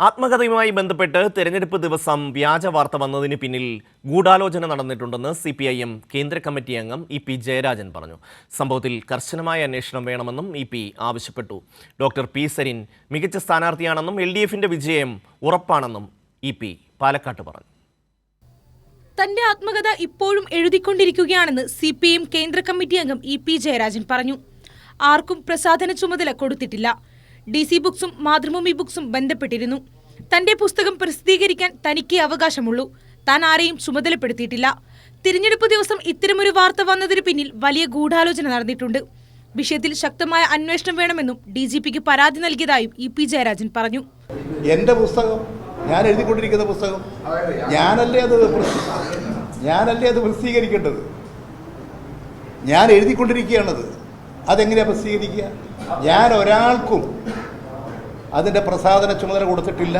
ആത്മകഥയുമായി ബന്ധപ്പെട്ട് തെരഞ്ഞെടുപ്പ് ദിവസം വ്യാജ വാർത്ത വന്നതിന് പിന്നിൽ ഗൂഢാലോചന നടന്നിട്ടുണ്ടെന്ന് CPIM കേന്ദ്ര കമ്മിറ്റി അംഗം EP ജയരാജൻ പറഞ്ഞു. സംഭവത്തിൽ കർശനമായ അന്വേഷണം വേണമെന്നും EP ആവശ്യപ്പെട്ടു. Doctor P. സരിൻ മികച്ച സ്ഥാനാർത്ഥിയാണെന്നും LDFന്റെ വിജയം ഉറപ്പാണെന്നും EP പാലക്കാട്ട് പറഞ്ഞു. തന്റെ ആത്മകഥ ഇപ്പോഴും എഴുതിക്കൊണ്ടിരിക്കുകയാണെന്ന് CPIM കേന്ദ്ര കമ്മിറ്റി അംഗം EP ജയരാജൻ പറഞ്ഞു. ആർക്കും പ്രസാധന ചുമതല കൊടുത്തിട്ടില്ല. DC ബുക്സും മാതൃഭൂമി ബുക്സും ബന്ധപ്പെട്ടിരുന്നു. തന്റെ പുസ്തകം പ്രസിദ്ധീകരിക്കാൻ തനിക്ക് അവകാശമുള്ളൂ. താൻ ആരെയും ചുമതലപ്പെടുത്തിയിട്ടില്ല. തിരഞ്ഞെടുപ്പ് ദിവസം ഇത്തരമൊരു വാർത്ത വന്നതിന് പിന്നിൽ വലിയ ഗൂഢാലോചന നടന്നിട്ടുണ്ട്. വിഷയത്തിൽ ശക്തമായ അന്വേഷണം വേണമെന്നും DGPക്ക് പരാതി നൽകിയതായും EP ജയരാജൻ പറഞ്ഞു. എന്റെ പുസ്തകം, ഞാൻ എഴുതിക്കൊണ്ടിരിക്കുന്ന പുസ്തകം, ഞാനല്ലേ അത് പ്രസിദ്ധീകരിക്കേണ്ടത്. ഞാൻ എഴുതിക്കൊണ്ടിരിക്കുകയാണത്. അതെങ്ങനെയാണ് പ്രസിദ്ധീകരിക്കുക? ഞാൻ ഒരാൾക്കും അതിൻ്റെ പ്രസാധന ചുമതല കൊടുത്തിട്ടില്ല.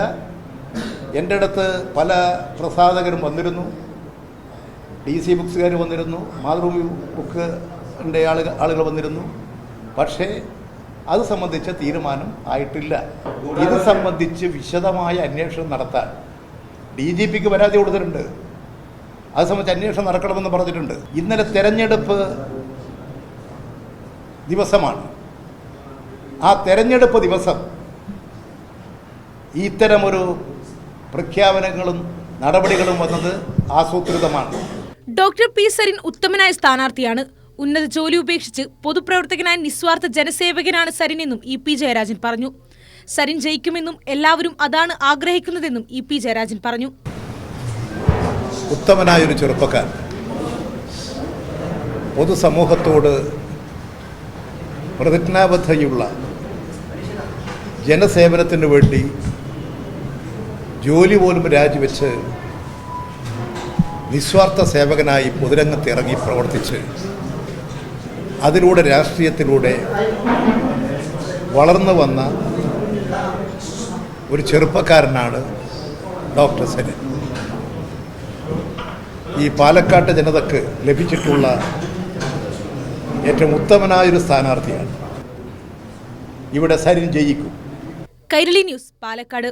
എൻ്റെ അടുത്ത് പല പ്രസാധകരും വന്നിരുന്നു, DC ബുക്സുകാർ വന്നിരുന്നു, മാതൃഭൂമി ബുക്കിൻ്റെ ആളുകൾ വന്നിരുന്നു. പക്ഷേ അത് സംബന്ധിച്ച തീരുമാനം ആയിട്ടില്ല. ഇത് സംബന്ധിച്ച് വിശദമായ അന്വേഷണം നടത്താൻ DGPക്ക് പരാതി കൊടുത്തിട്ടുണ്ട്. അത് സംബന്ധിച്ച് അന്വേഷണം നടക്കണമെന്ന് പറഞ്ഞിട്ടുണ്ട്. ഇന്നലെ തെരഞ്ഞെടുപ്പ് ദിവസമാണ്. ആ തെരഞ്ഞെടുപ്പ് ദിവസം ഇത്തരമൊരു പ്രഖ്യാപനങ്ങളും നടപടികളും വന്നത് ആസൂത്രിതമാണ്. Doctor P. സരിൻ ഉത്തമനായ സ്ഥാനാർത്ഥിയാണ്. ഉന്നത ജോലി ഉപേക്ഷിച്ച് പൊതുപ്രവർത്തകനായ നിസ്വാർത്ഥ ജനസേവകനാണ് സരിനെന്നും EP ജയരാജൻ പറഞ്ഞു. സരിൻ ജയിക്കുമെന്നും എല്ലാവരും അതാണ് ആഗ്രഹിക്കുന്നതെന്നും EP ജയരാജൻ പറഞ്ഞു. ഉത്തമനായൊരു ചെറുപ്പക്കാരൻ പൊതുസമൂഹത്തോട് പ്രതിജ്ഞാബദ്ധതയുള്ള ജനസേവനത്തിന് വേണ്ടി ജോലി പോലും രാജിവെച്ച് നിസ്വാർത്ഥ സേവകനായി പൊതുരംഗത്ത് ഇറങ്ങി പ്രവർത്തിച്ച് അതിലൂടെ രാഷ്ട്രീയത്തിലൂടെ വളർന്നു വന്ന ഒരു ചെറുപ്പക്കാരനാണ് ഡോക്ടർ സരിൻ. ഈ പാലക്കാട്ട് ജനതയ്ക്ക് ലഭിച്ചിട്ടുള്ള ഏറ്റവും ഉത്തമനായൊരു സ്ഥാനാർത്ഥിയാണ്. ഇവിടെ സരിൻ ജയിക്കും. കൈരളി ന്യൂസ്, പാലക്കാട്.